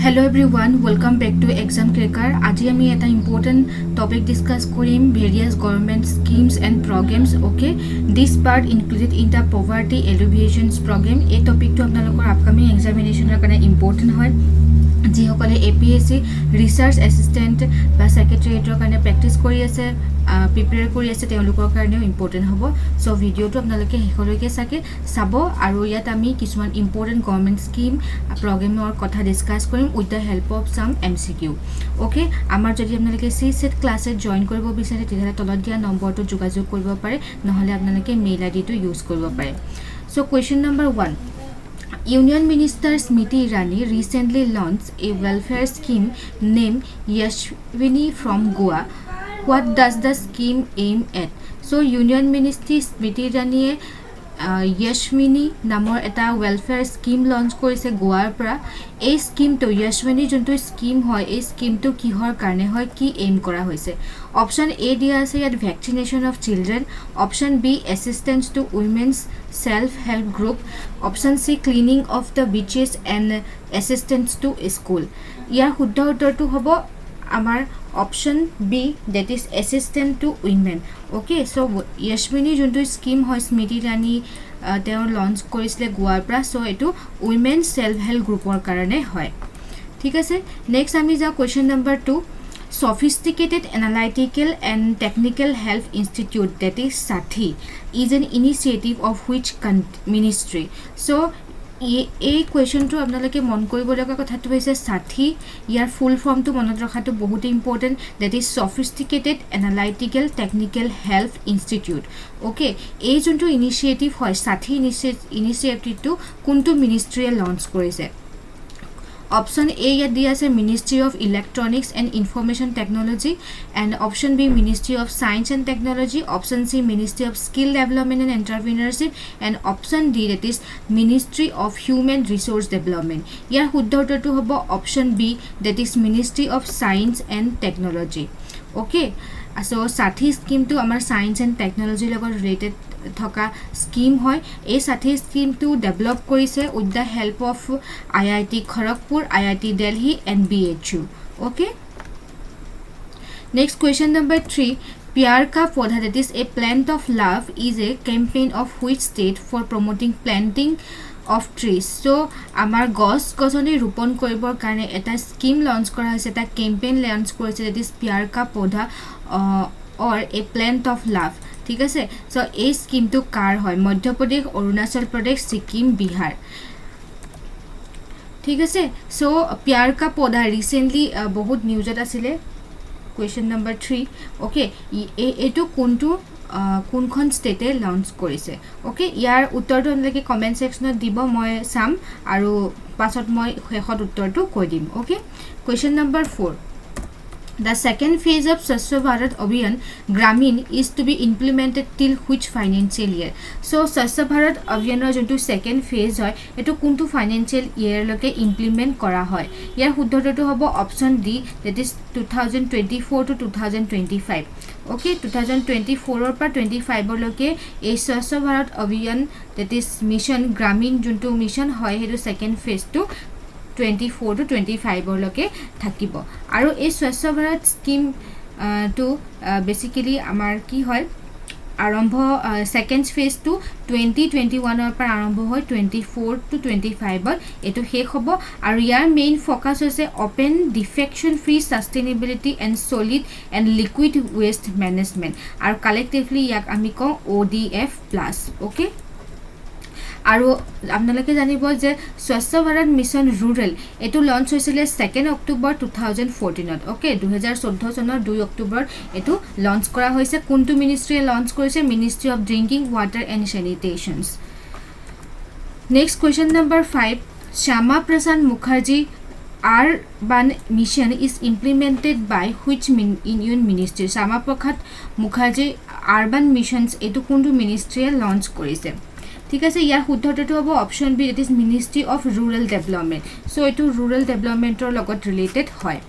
Hello everyone, welcome back to Exam Cracker. আজি আমি এটা important topic discuss কৰিম various government schemes and programs. Okay, this part included in the poverty alleviation program. এই টপিকটো আপোনালোকৰ upcoming examination ৰ কাৰণে important হয় যিসকলে APSC research assistant বা secretariat ৰ কাৰণে practice কৰি আছে প্ৰিপেয়াৰ কৰি আছে তেওঁলোকৰ কাৰণেও ইম্পৰ্টেন্ট হ'ব সো ভিডিওটো আপোনালোকে হেকলৈকে চাব আৰু ইয়াত আমি কিছুমান ইম্পৰ্টেন্ট গভৰ্নমেন্ট স্কিম প্ৰগ্ৰামৰ কথা ডিসকাস কৰিম with the help of some MCQ okay আমাৰ যদি আপোনালোকে সি সেট ক্লাছে জয়েন কৰিব বিচাৰে তেতিয়াহলে তলত দিয়া নম্বৰটো যোগাযোগ কৰিব পাৰে নহলে আপোনালোকে মেইল আইডিটো ইউজ কৰিব পাৰে so question number 1 Union Minister Smriti Irani recently launched a welfare scheme named Yashvini from Goa. What does the scheme aim at? So Union Minister Smriti Irani Yashvini নামৰ এটা welfare scheme launch কৰিছে গোৱাৰ পৰা এই স্কিমটো Yashvini যোনটো scheme হয় এই স্কিমটো কিহৰ কাৰণে হয় কি এম কৰা হৈছে অপচন এ দিয়া আছে ইয়াত vaccination of children option B assistance to womens self help group option C cleaning of the beaches and assistance to school ইয়াৰ শুদ্ধ উত্তৰটো হ'ব আমাৰ option B that is assistant to women okay so Yashvini juntu scheme hoy Smriti Irani teo launch korisle Goa pra so etu women self help group or karone hoy thik ase next ami ja question number 2 Sophisticated Analytical and Technical Health Institute that is SATHI is an initiative of which ministry so এই কোৱেশ্চনটো আপোনালোকে মন কৰিব লগা কথাটো হৈছে সাথী ইয়াৰ full ফৰ্মটো মনত ৰখাটো বহুত important that is সফিষ্টিকেটেড এনালাইটিক্যাল technical health institute okay এই যোনটো ইনিচিয়েটিভ হয় সাথী ইনিচিয়েটিভটো কোনটো মিনিষ্ট্ৰীয়ে লঞ্চ কৰিছে Option A yet dia se Ministry of Electronics and Information Technology and option B Ministry of Science and Technology option C Ministry of Skill Development and Entrepreneurship and option D that is Ministry of Human Resource Development yar শুদ্ধ উত্তৰটো হ'ব option B that is Ministry of Science and Technology okay so সাথী স্কিমটো আমাৰ science and technology লগত related থকা scheme হয় এই সাথী স্কিমটো ডেভেলপ কৰিছে with the help of IIT Kharagpur IIT Delhi and BHU okay next question number 3 Pyar Ka Podha that is a plant of love is a campaign of which state for promoting planting of trees so amar gosoni rupon koribor karone eta scheme launch kora hoise eta campaign launch korise that is Pyar Ka Podha or a plant of love ঠিক আছে so এই স্কিমটো কাৰ হয় মধ্যপ্ৰদেশ অৰুণাচল প্ৰদেশ সিকিম বিহাৰ ঠিক আছে so প্যাৰ কা পৌধা recently বহুত নিউজত আছিলে কোৱেশ্চন নম্বৰ 3 ওকে এটো কোনটো কোনখন ষ্টেটে লঞ্চ কৰিছে ওকে ইয়াৰ উত্তৰটো আপোনালোকে কমেন্ট সেকশনত দিব মই চাম আৰু পাছত মই শেষত উত্তৰটো কৈ দিম okay question number 4 The second phase of Swachh Bharat Abhiyan Gramin is to be implemented till which financial year? So Swachh Bharat Abhiyan jontu second phase hoy etu kuntu financial year loke implement kora hoy yar shuddhoto hobo option D that is 2024 to 2025 okay 2024 or pa 25 or loke ei Swachh Bharat Abhiyan that is mission Gramin jontu mission hoy hetu second phase to 24 to 25 or loke thakibo aru ei Swachh Bharat scheme to basically amar ki hoy arambho second phase to 2021 or par arambho hoy 24 to 25 or etu hek hobo aru yar main focus hoise open defecation free sustainability and solid and liquid waste management aru collectively yak ami ko ODF plus okay আৰু আপোনালোকে জানিব যে স্বচ্ছ Bharat mission rural এটো launch হৈছিল 2 অক্টোবৰ 2014 ত okay 2014 চনৰ 2 অক্টোবৰ এটো launch কৰা হৈছে কোনটো মিনিষ্ট্ৰীয়ে লঞ্চ কৰিছে ministry of drinking water and sanitations next question number 5 Shyama Prasad Mukherjee Urban Mission is implemented by which union ministry Shyama Prasad Mukherjee Urban Missions এটো কোনটো মিনিষ্ট্ৰীয়ে লঞ্চ কৰিছে ঠিক আছে ইয়াৰ শুদ্ধটো হ'ব option B it is ministry of rural development so এটো ৰুৰাল ডেভেলপমেন্টৰ লগত ৰিলেটেড হয়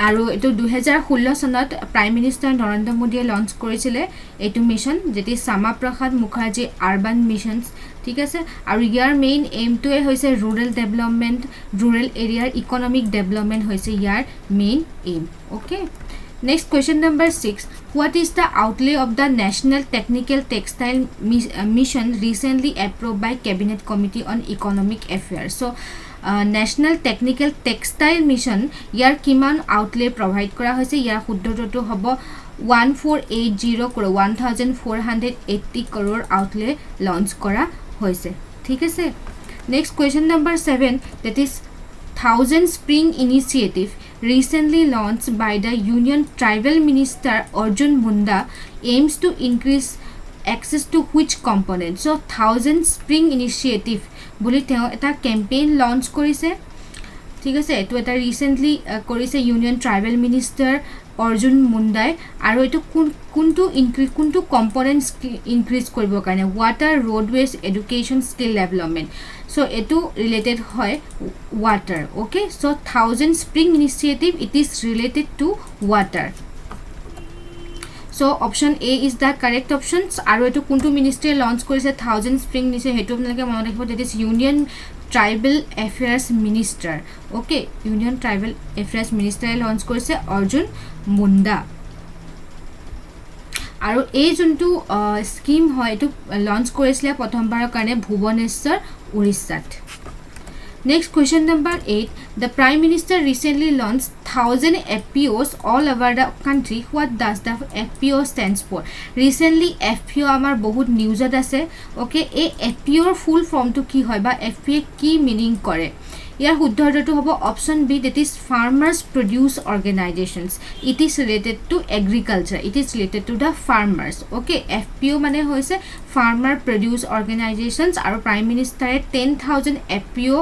আৰু এটো 2016 সনত প্ৰাইম মিনিষ্টাৰ নৰেন্দ্ৰ মোদীয়ে লঞ্চ কৰিছিলে এটো মিশন যেটি শ্যামা প্ৰসাদ মুখাৰ্জী আৰবান মিশনস ঠিক আছে আৰু ইয়াৰ মেইন এইমটোৱে হৈছে ৰুৰাল ডেভেলপমেন্ট ৰুৰাল এৰিয়াৰ ইকোনমিক ডেভেলপমেন্ট হৈছে ইয়াৰ main aim okay Next question number 6. What is the outlay of the National Technical Textile Mission recently approved by Cabinet Committee on Economic Affairs? So, National Technical Textile Mission ইয়াৰ কিমান outlay provide কৰা হৈছে ইয়াৰ শুদ্ধটো হ'ব 1480 crore 1480 crore outlay launch কৰা হৈছে ঠিক আছে Next question number 7 that is Thousand Spring Initiative recently launched by the Union Tribal Minister Arjun Munda aims to increase access to which component? So Thousand Spring Initiative বুলি তেওঁ এটা campaign launch কৰিছে ঠিক আছে এটো এটা recently কৰিছে Union Tribal Minister Arjun Mundai আৰু এটো কোনটো components increase কৰিবৰ কাৰণে water roadways education skill development so eto related hoy water okay so Thousand Spring Initiative it is related to water so option A is the correct options aru eto kuntu ministry launch korise Thousand Spring Initiative hetu apnalake mone rakhibo that is Union Tribal Affairs Minister okay Union Tribal Affairs Minister launch korise Arjun Munda আৰু এই যোনটো scheme হয় এটো launch কৰিছিলে প্ৰথমবাৰৰ কাৰণে ভুৱনেশ্বৰ উৰিষ্যাত Next question number 8 the Prime Minister recently launched 1000 FPOs all over the country what does the FPO stands for recently FPO amar bahut newsat ase okay a FPO full form to ki hoy ba FPO ki meaning kore ইয়াৰ শুদ্ধটো হ'ব option B that is farmers produce organizations it is related to agriculture it is related to the farmers okay FPO মানে হৈছে farmer produce organizations আৰু prime minister 10000 FPO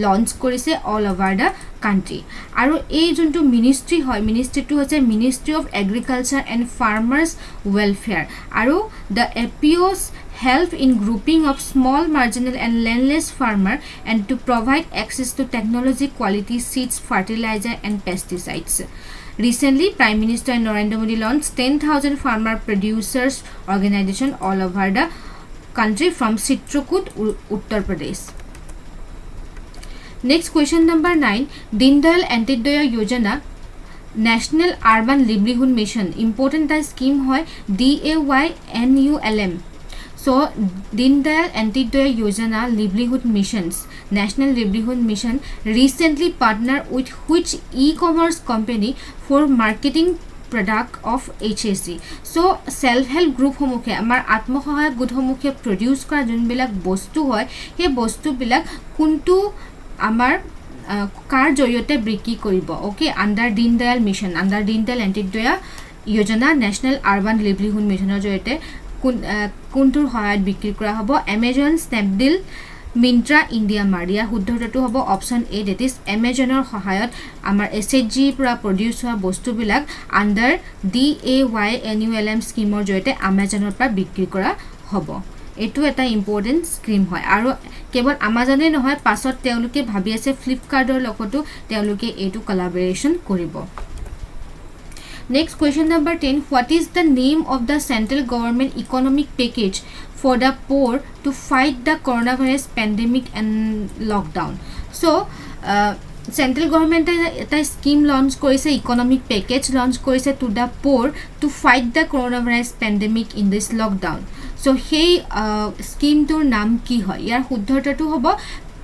launch কৰিছে all over the country আৰু এই যোনটো ministry হয় ministry টো হৈছে Ministry of Agriculture and Farmers Welfare আৰু the FPOs help in grouping of small marginal and landless farmer and to provide access to technology quality seeds fertilizer and pesticides recently Prime Minister Narendra Modi launched 10000 farmer producers organization all over the country from Chitrakoot Uttar Pradesh Next question number 9 Deen Dayal Antyodaya Yojana National Urban Livelihood Mission important the scheme hoy DAYNULM So, Deen Dayal Antyodaya Yojana Livelihood Missions, National Livelihood Mission recently partnered with which e-commerce company for marketing product of HSC. So, self-help group homokhe, amar atmosahayak good homokhe produce kora jun bilak bostu hoy, he bostu bilak kuntu amar car joyote briki koribo, okay, under Deen Dayal Mission, under Deen Dayal Antyodaya Yojana National Urban Livelihood Mission joyote কোনটোৰ সহায়ত বিক্ৰী কৰা হ'ব Amazon Snapdeal Myntra India Maria শুদ্ধটো হ'ব option A that is Amazonৰ সহায়ত আমাৰ SHG পৰা produce হোৱা বস্তুবিলাক আন্ডাৰ DAYNULM স্কিমৰ জৰিয়তে Amazonৰ পৰা বিক্ৰী কৰা হ'ব এটো এটা ইম্পৰ্টেন্ট স্কিম হয় আৰু কেৱল Amazonে নহয় পাছত তেওঁলোকে ভাবি আছে Flipkartৰ লগতো তেওঁলোকে এটো কোলাবৰেচন কৰিব Next question number 10 what is the name of the central government economic package for the poor to fight the coronavirus pandemic and lockdown so central government eta scheme launch korise economic package launch korise to the poor to fight the coronavirus pandemic in this lockdown so hey scheme tor naam ki hoy yar শুদ্ধটো hobo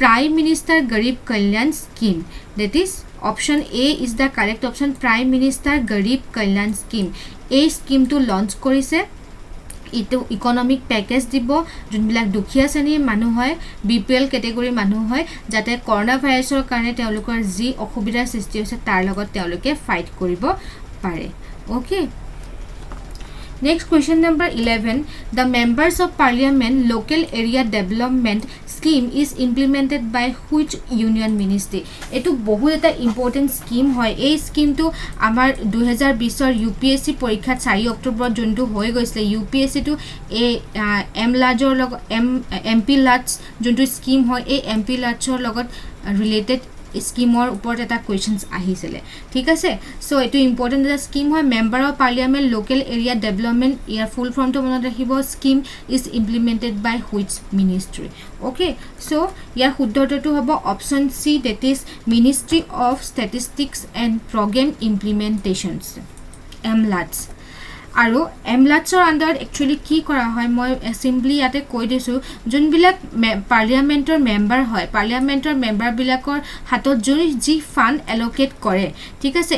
Prime Minister Garib Kalyan Scheme that is option A is the correct option Prime Minister Garib Kalyan Scheme a scheme to launch korise ito economic package dibo junbilak dukhiya sani manu hoy BPL category manu hoy jate corona virusor karone teolukor ji okhubidar sristi hoise tar logot teoluke fight koribo pare okay Next question number 11 the members of parliament local area development scheme is implemented by which union ministry etu bahut eta important scheme hoy ei scheme to amar 2020 or UPSC porikha 4 October juntu hoy goisle UPSC to a MLAJor log MP LATS juntu scheme hoy a MP LATSor logot related স্কিমৰ ওপৰত এটা questions আহিছিলে ঠিক আছে so এটো important এটা scheme হয় member of parliament local area development ইয়াৰ full ফৰ্মটো মনত ৰাখিব scheme is implemented by which ministry okay so ইয়াৰ শুদ্ধটো হ'ব option C that is ministry of statistics and programme implementations MPLADS আৰু এমলাটছৰ আণ্ডাৰত একচুৱেলি কি কৰা হয় মই চিম্পলি ইয়াতে কৈ দিছোঁ যোনবিলাক পাৰ্লিয়ামেণ্টৰ মেম্বাৰ হয় পাৰ্লিয়ামেণ্টৰ মেম্বাৰবিলাকৰ হাতত যি ফাণ্ড এল'কেট কৰে ঠিক আছে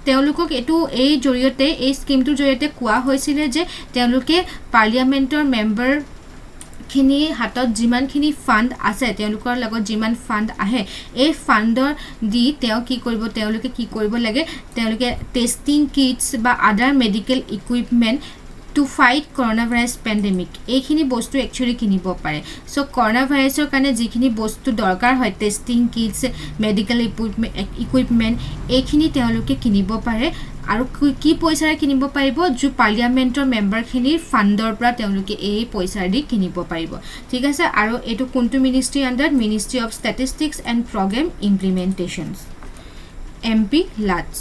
তেওঁলোকক এটো এই জৰিয়তে এই স্কিমটোৰ জৰিয়তে কোৱা হৈছিলে যে তেওঁলোকে পাৰ্লিয়ামেণ্টৰ মেম্বাৰ খিনি হাতত যিমানখিনি ফাণ্ড আছে তেওঁলোকৰ লগত যিমান ফাণ্ড আহে এই ফাণ্ডৰ দি তেওঁ কি কৰিব তেওঁলোকে কি কৰিব লাগে তেওঁলোকে টেষ্টিং কিটছ বা আদাৰ medical equipment to fight corona virus pandemic এইখিনি বস্তু একচুৱেলি কিনিব পাৰে সো কৰোনা ভাইৰাছৰ কাৰণে যিখিনি বস্তু দৰকাৰ হয় টেষ্টিং কিটছ মেডিকেল ইকুইপমেণ্ট এইখিনি তেওঁলোকে কিনিব পাৰে আৰু কি পইচাৰে কিনিব পাৰিব যে পাৰ্লিয়ামেণ্টৰ মেম্বাৰখিনিৰ ফাণ্ডৰ পৰা তেওঁলোকে এই পইচা দি কিনিব পাৰিব ঠিক আছে আৰু এটো কোনটো ministry under ministry of statistics and programme implementations MPLADS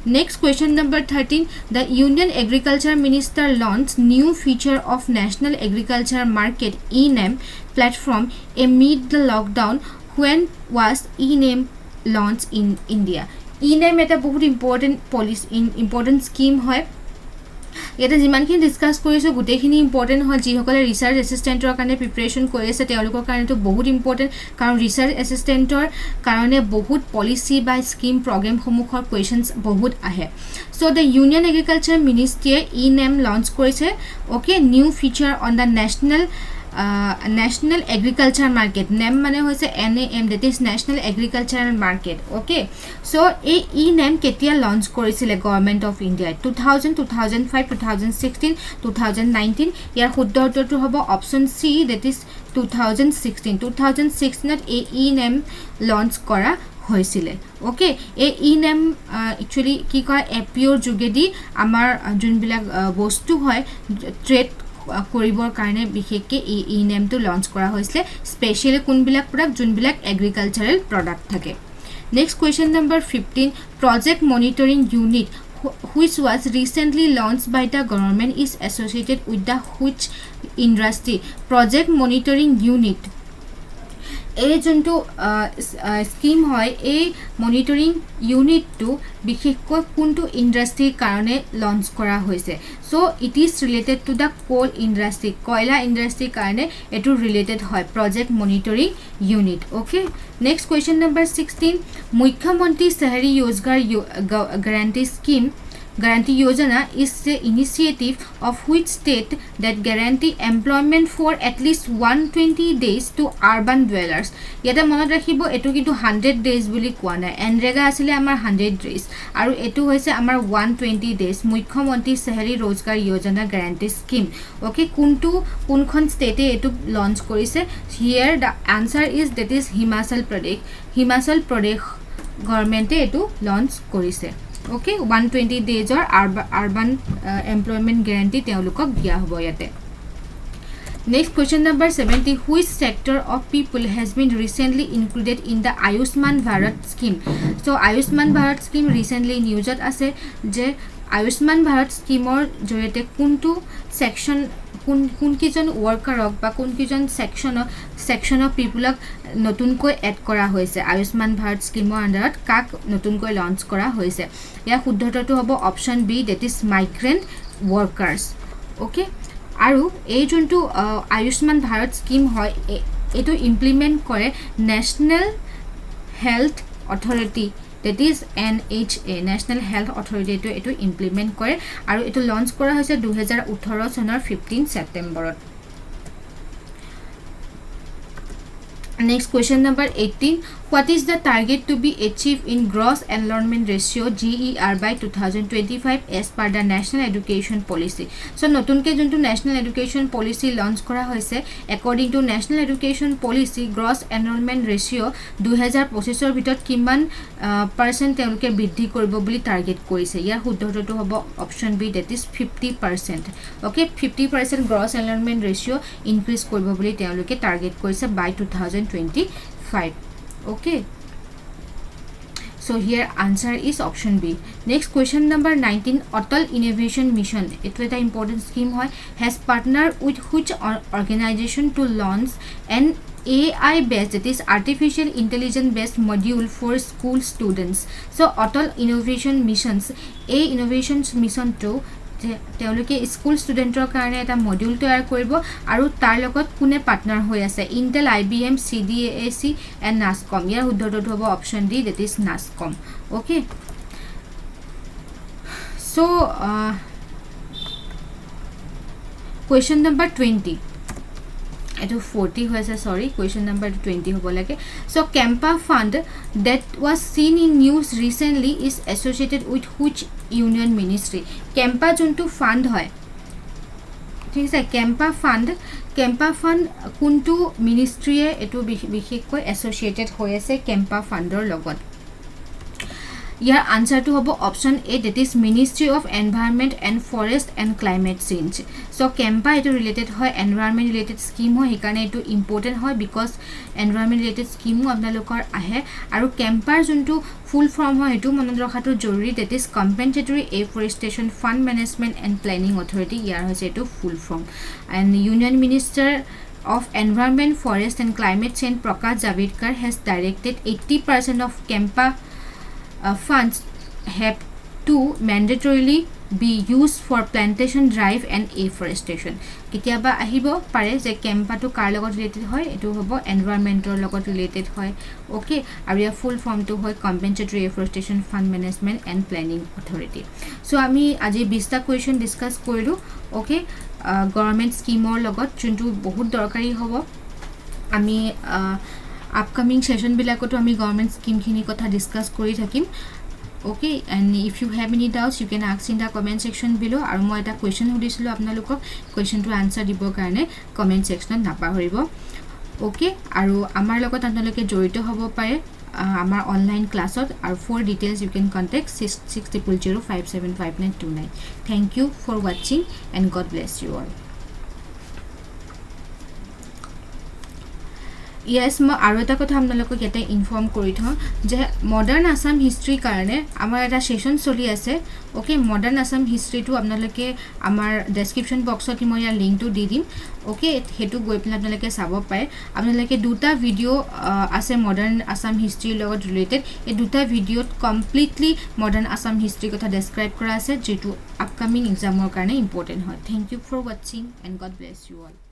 Next question number 13 the Union Agriculture Minister launched new feature of National Agriculture Market (ENAM) platform amid the lockdown when was ENAM launched in India ENAM এটা বহুত important policy important scheme হয় এটা যিমানখিনি discuss কৰিছো গুটেখিনি important হয় যিসকলে research এসিস্টেন্টৰ কাৰণে preparation কৰি আছে তেওঁলোকৰ কাৰণে তো বহুত ইম্পৰ্টেন্ট কাৰণ ৰিসাৰ্চ এসিস্টেন্টৰ কাৰণে বহুত পলিসি বা স্কিম প্ৰগ্ৰাম সমূহৰ কোৱেশ্চনছ বহুত আহে সো দ্য ইউনিয়ন এগ্ৰিকালচাৰ মিনিষ্ট্ৰীয়ে ENAM লঞ্চ কৰিছে okay new feature on the National Agriculture Market NAM মানে হৈছে NAM that is National Agricultural Market okay so এই ENAM কেতিয়া লঞ্চ কৰিছিলে গভৰ্ণমেণ্ট অফ ইণ্ডিয়া 2000 2005 2016 2019 ইয়াৰ শুদ্ধ উত্তৰটো হ'ব অপশ্যন সি that is 2016 ত এই ENAM লঞ্চ কৰা হৈছিলে ওকে এই ENAM একচুৱেলি কি কয় এপিঅৰ যোগেদি আমাৰ যোনবিলাক বস্তু হয় ট্ৰেড কৰিবৰ কাৰণে বিশেষকৈ এই ENAM টো লঞ্চ কৰা হৈছিলে স্পেশালি কোনবিলাক প্ৰডাক্ট যোনবিলাক এগ্ৰিকালচাৰাল প্ৰডাক্ট থাকে next question number 15 project monitoring unit which was recently launched by the government is associated with the which industry project monitoring unit এই যোনটো স্কিম হয় এই মনিটৰিং ইউনিটটো বিশেষকৈ কোনটো ইন্ডাষ্ট্ৰিৰ কাৰণে লঞ্চ কৰা হৈছে so it is related to the coal industry কয়লা ইন্ডাষ্ট্ৰিৰ কাৰণে এটো ৰিলেটেড হয় project monitoring unit okay next question number 16 মুখ্যমন্ত্ৰী শহৰী रोजगार guarantee scheme Guarantee Yojana is the initiative of which state that guarantee employment for at least 120 days to urban dwellers. Yata monot rakhibo etu kintu 100 days boli koa nai. Enrega asile amar 100 days. Aru etu hoise amar 120 days. Mukhyamontri Shahari Rozgar Yojana Guarantee Scheme. Okay, kunkhon state etu launch korise. Here the answer is that is Himachal Pradesh. Himachal Pradesh government etu launch korise. Okay 120 days or urban employment guarantee তেওঁলোকক দিয়া হ'ব ইয়াতে next question number 70 which sector of people has been recently included in the Ayushman Bharat scheme so Ayushman Bharat scheme recently newsত আছে যে Ayushman Bharat scheme ৰ জৰিয়তে কোনটো section কোন কিজন ওয়াৰ্কাৰক বা কোন কিজন সেকশন অফ পিপলক নতুনকৈ এড কৰা হৈছে আয়ুষ্মান ভাৰত স্কিমৰ আন্ডাৰত কাক নতুনকৈ লঞ্চ কৰা হৈছে ইয়া শুদ্ধটো হ'ব option B that is migrant workers okay আৰু এই যোনটো আয়ুষ্মান ভাৰত স্কিম হয় এটো ইমপ্লিমেন্ট কৰে national health authority that is NHA National Health Authority to eto implement kore aru eto launch kora hoise 2018 sonor 15 September next question number 18 what is the target to be achieved in gross enrollment ratio GER by 2025 as per the national education policy so notunke jontu national education policy launch kora hoise according to national education policy gross enrollment ratio 2025 er bhitor kiman percent teluke bridhi koribo boli target korise ya huddhoto hobo option B that is 50% okay 50% gross enrollment ratio increase koribo boli teluke target korise by 2025 okay So here answer is option B. Next question number 19, Atal Innovation Mission. It was an important scheme has partnered with which organization to launch an AI based, that is artificial intelligence based module for school students. So Atal Innovation Missions, A Innovations Mission to তেওঁলোকে school ষ্টুডেণ্টৰ কাৰণে এটা module তৈয়াৰ কৰিব আৰু তাৰ লগত কোনে পাৰ্টনাৰ হৈ আছে Intel IBM CDAC and NASSCOM ইয়াৰ শুদ্ধটো হ'ব option D that is NASSCOM okay so question number 20 এটো 40 হৈছে সৰি কুৱেশ্যন নম্বৰ 20 হ'ব লাগে so Kempa fund that was seen in news recently is associated with which union ministry Kempa যোনটো fund হয় ঠিক আছে কেম্পা ফান্ড কোনটো মিনিষ্ট্ৰীয়ে এটো বিশেষকৈ এছ'চিয়েটেড হৈ আছে কেম্পা ফান্ডৰ লগত ইয়াৰ আনসাৰটো হ'ব option A that is ministry of environment and forest and climate change so Kempa এটো ৰিলেটেড হয় এনভাইৰনমেণ্ট ৰিলেটেড স্কিম হয় সেইকাৰণে এটো ইম্পৰ্টেণ্ট হয় বিকজ এনভাইৰনমেণ্ট ৰিলেটেড স্কিমো আপোনালোকৰ আহে আৰু কেম্পাৰ যোনটো ফুল ফৰ্ম হয় এটো মনত ৰখাটো জৰুৰী that is compensatory afforestation fund management and planning authority ইয়াৰ হৈছে এটো full form and union minister of Environment, Forest and Climate Change Prakash Javadekar has directed 80% of Kempa funds have to mandatorily be used for plantation drive and afforestation. Kitiaba ahibo pare je Kempa to kar logot related hoy etu hobo environmental logot related hoy okay aru ya full form to hoy compensatory afforestation fund management and planning authority. So ami aji 20 ta question discuss korilu okay government scheme or logot juntu bahut dorkari hobo ami upcoming session bilakoto ami government scheme khini kotha discuss kori thakim okay and if you have any doubts you can ask in the comment section below aru moi eta question hudisilo apnalokok question to answer dibo karone comment section na pahoribo okay aru amar logot apnaloke jorito hobo pare amar online classot aru for details you can contact 6005759929 thank you for watching and god bless you all. Yes, মই আৰু এটা কথা আপোনালোকক ইয়াতে inform কৰি থওঁ যে modern Assam history কাৰণে আমাৰ এটা সেশন চলি আছে ওকে মডাৰ্ণ আসাম হিষ্ট্ৰীটো আপোনালোকে আমাৰ ডেসক্ৰিপচন বক্সত মই ইয়াৰ লিংকটো দি দিম ওকে হেতু গৈ পেলাই আপোনালোকে চাব পাৰে আপোনালোকে দুটা ভিডিও আছে মডাৰ্ণ আসাম হিষ্ট্ৰীৰ লগত ৰিলেটেড এই দুটা ভিডিওত কমপ্লিটলি মডাৰ্ণ আসাম হিষ্ট্ৰী কথা ডেসক্ৰাইব কৰা আছে যেটো আপকামিং এক্সামৰ কাৰণে ইম্পৰ্টেন্ট হয় thank you for watching and God bless you all